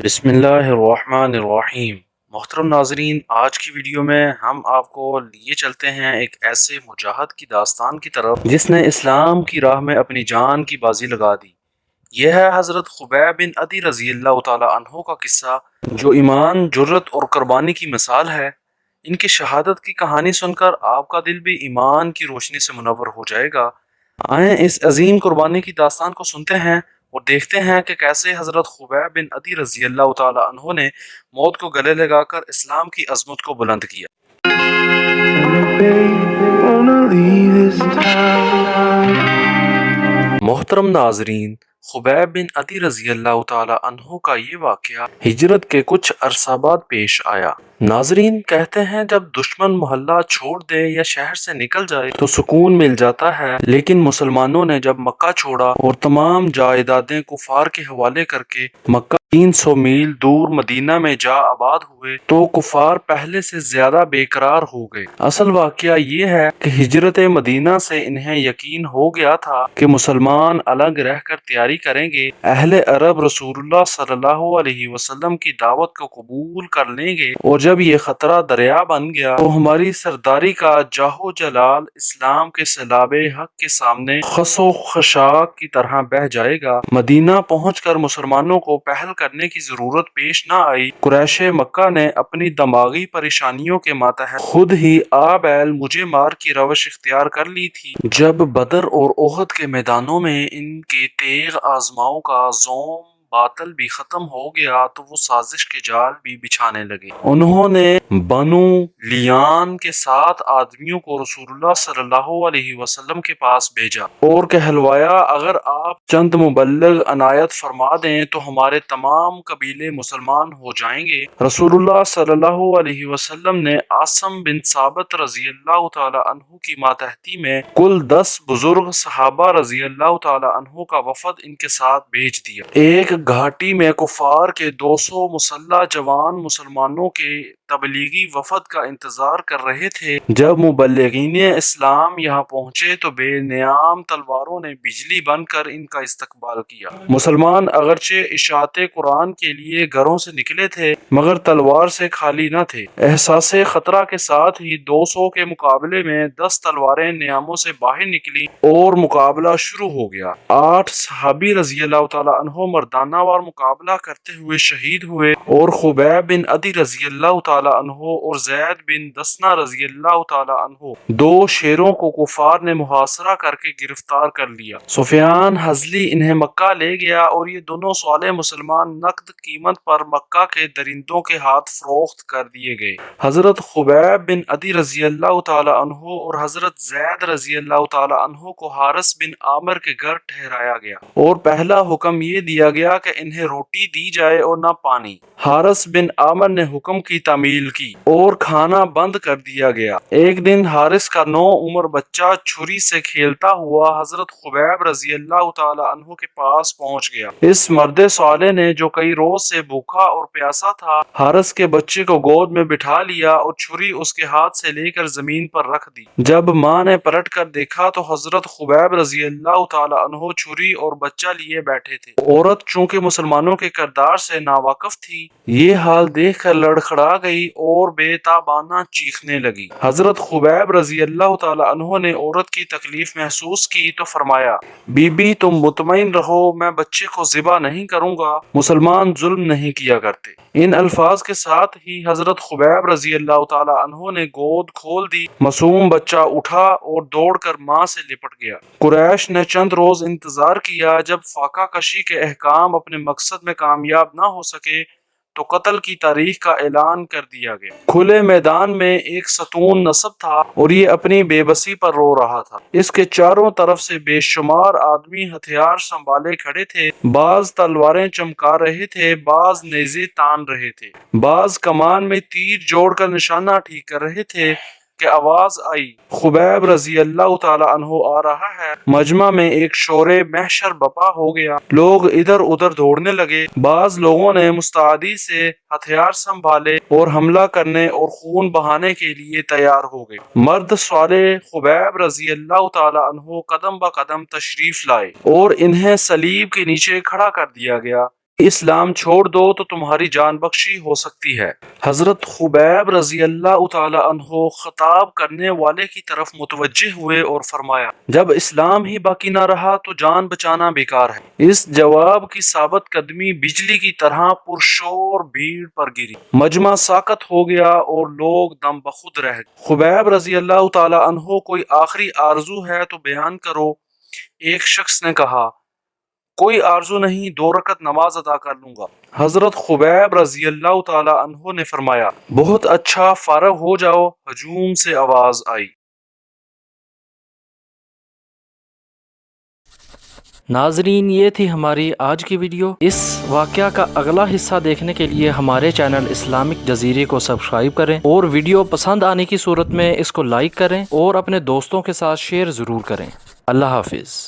بسم اللہ الرحمن الرحیم۔ محترم ناظرین، آج کی ویڈیو میں ہم آپ کو لیے چلتے ہیں ایک ایسے مجاہد کی داستان کی طرف جس نے اسلام کی راہ میں اپنی جان کی بازی لگا دی۔ یہ ہے حضرت خبیب بن عدی رضی اللہ تعالی عنہ کا قصہ، جو ایمان، جرت اور قربانی کی مثال ہے۔ ان کی شہادت کی کہانی سن کر آپ کا دل بھی ایمان کی روشنی سے منور ہو جائے گا۔ آئیں اس عظیم قربانی کی داستان کو سنتے ہیں اور دیکھتے ہیں کہ کیسے حضرت خبیب بن عدی رضی اللہ تعالی عنہ نے موت کو گلے لگا کر اسلام کی عظمت کو بلند کیا۔ محترم ناظرین، خبیب بن عدی رضی اللہ تعالی عنہ کا یہ واقعہ ہجرت کے کچھ عرصہ بعد پیش آیا۔ ناظرین، کہتے ہیں جب دشمن محلہ چھوڑ دے یا شہر سے نکل جائے تو سکون مل جاتا ہے، لیکن مسلمانوں نے جب مکہ چھوڑا اور تمام جائیدادیں کفار کے حوالے کر کے مکہ 300 میل دور مدینہ میں جا آباد ہوئے تو کفار پہلے سے زیادہ بے قرار ہو گئے۔ اصل واقعہ یہ ہے کہ ہجرت مدینہ سے انہیں یقین ہو گیا تھا کہ مسلمان الگ رہ کر تیاری کریں گے، اہل عرب رسول اللہ صلی اللہ علیہ وسلم کی دعوت کو قبول کر لیں گے، اور جب یہ خطرہ دریا بن گیا تو ہماری سرداری کا جاہ و جلال اسلام کے سیلاب حق کے سامنے خس و خشاک کی طرح بہہ جائے گا۔ مدینہ پہنچ کر مسلمانوں کو پہل کرنے کی ضرورت پیش نہ آئی۔ قریش مکہ نے اپنی دماغی پریشانیوں کے ماتحت خود ہی آبیل مجھے مار کی روش اختیار کر لی تھی۔ جب بدر اور احد کے میدانوں میں ان کے تیغ آزماؤں کا زوم باطل بھی ختم ہو گیا تو وہ سازش کے جال بھی بچھانے لگے۔ انہوں نے بنو لیان کے 7 آدمیوں کو رسول اللہ صلی اللہ علیہ وسلم کے پاس بھیجا اور کہلوایا، اگر آپ چند مبلغ عنایت فرما دیں تو ہمارے تمام قبیلے مسلمان ہو جائیں گے۔ رسول اللہ صلی اللہ علیہ وسلم نے عاصم بن ثابت رضی اللہ تعالی عنہ کی ماتحتی میں کل 10 بزرگ صحابہ رضی اللہ تعالی عنہ کا وفد ان کے ساتھ بھیج دیا۔ ایک گھاٹی میں کفار کے 200 مسلح جوان مسلمانوں کے تبلیغی وفد کا انتظار کر رہے تھے۔ جب مبلغین اسلام یہاں پہنچے تو بے نیام تلواروں نے بجلی بن کر ان کا استقبال کیا۔ مسلمان اگرچہ اشاعت قرآن کے لیے گھروں سے نکلے تھے مگر تلوار سے خالی نہ تھے۔ احساس خطرہ کے ساتھ ہی 200 کے مقابلے میں 10 تلواریں نیاموں سے باہر نکلی اور مقابلہ شروع ہو گیا۔ 8 صحابی رضی اللہ تعالی عنہ مردانہ وار مقابلہ کرتے ہوئے شہید ہوئے اور خبیب بن عدی رضی اللہ تعالی عنہ اور زید بن دسنہ رضی اللہ تعالی عنہ 2 شیروں کو کفار نے محاصرہ کر کے گرفتار کر لیا۔ سفیان ہذلی انہیں مکہ لے گیا اور یہ دونوں صالح مسلمان نقد قیمت پر مکہ کے درندوں کے ہاتھ فروخت کر دیے گئے۔ حضرت خبیب بن عدی رضی اللہ تعالی عنہ اور حضرت زید رضی اللہ تعالی عنہ کو حارث بن عامر کے گھر ٹھہرایا گیا اور پہلا حکم یہ دیا گیا کہ انہیں روٹی دی جائے اور نہ پانی۔ حارث بن عامر نے حکم کی تعمیل کی اور کھانا بند کر دیا گیا۔ ایک دن حارث کا 9 عمر بچہ چھری سے کھیلتا ہوا حضرت خبیب رضی اللہ تعالی عنہ کے پاس پہنچ گیا۔ اس مرد صالح نے جو کئی روز سے بھوکا اور پیاسا تھا، حارث کے بچے کو گود میں بٹھا لیا اور چھری اس کے ہاتھ سے لے کر زمین پر رکھ دی۔ جب ماں نے پلٹ کر دیکھا تو حضرت خبیب رضی اللہ تعالی عنہ چھری اور بچہ لیے بیٹھے تھے۔ عورت چونکہ مسلمانوں کے کردار سے ناواقف تھی، یہ حال دیکھ کر لڑکھڑا گئی اور بے تابانہ چیخنے لگی۔ حضرت خبیب رضی اللہ تعالی عنہ نے عورت کی تکلیف محسوس کی تو فرمایا، بی بی تم مطمئن رہو، میں بچے کو ذبح نہیں کروں گا، مسلمان ظلم نہیں کیا کرتے۔ ان الفاظ کے ساتھ ہی حضرت خبیب رضی اللہ تعالی عنہ نے گود کھول دی۔ معصوم بچہ اٹھا اور دوڑ کر ماں سے لپٹ گیا۔ قریش نے چند روز انتظار کیا۔ جب فاقہ کشی کے احکام اپنے مقصد میں کامیاب نہ ہو سکے تو قتل کی تاریخ کا اعلان کر دیا گیا۔ کھلے میدان میں ایک ستون نصب تھا اور یہ اپنی بے بسی پر رو رہا تھا۔ اس کے چاروں طرف سے بے شمار آدمی ہتھیار سنبھالے کھڑے تھے، بعض تلواریں چمکا رہے تھے، بعض نیزے تان رہے تھے، بعض کمان میں تیر جوڑ کر نشانہ ٹھیک کر رہے تھے کہ آواز آئی، خبیب رضی اللہ تعالی عنہ آ رہا ہے۔ مجمع میں ایک شور محشر بپا ہو گیا، لوگ ادھر ادھر دوڑنے لگے۔ بعض لوگوں نے مستعدی سے ہتھیار سنبھالے اور حملہ کرنے اور خون بہانے کے لیے تیار ہو گئے۔ مرد صالح خبیب رضی اللہ تعالی عنہ قدم بہ قدم تشریف لائے اور انہیں صلیب کے نیچے کھڑا کر دیا گیا۔ اسلام چھوڑ دو تو تمہاری جان بخشی ہو سکتی ہے۔ حضرت خبیب رضی اللہ تعالی عنہ خطاب کرنے والے کی طرف متوجہ ہوئے اور فرمایا، جب اسلام ہی باقی نہ رہا تو جان بچانا بیکار ہے۔ اس جواب کی ثابت قدمی بجلی کی طرح پرشور بھیڑ پر گری، مجمع ساکت ہو گیا اور لوگ دم بخود رہ گئے۔ خبیب رضی اللہ تعالی عنہ کوئی آخری آرزو ہے تو بیان کرو۔ ایک شخص نے کہا، کوئی آرزو نہیں، 2 رکعت نماز ادا کر لوں گا۔ حضرت خبیب رضی اللہ تعالی عنہ نے فرمایا، بہت اچھا، فارغ ہو جاؤ۔ ہجوم سے آواز آئی۔ ناظرین، یہ تھی ہماری آج کی ویڈیو۔ اس واقعہ کا اگلا حصہ دیکھنے کے لیے ہمارے چینل اسلامک جزیرے کو سبسکرائب کریں اور ویڈیو پسند آنے کی صورت میں اس کو لائک کریں اور اپنے دوستوں کے ساتھ شیئر ضرور کریں۔ اللہ حافظ۔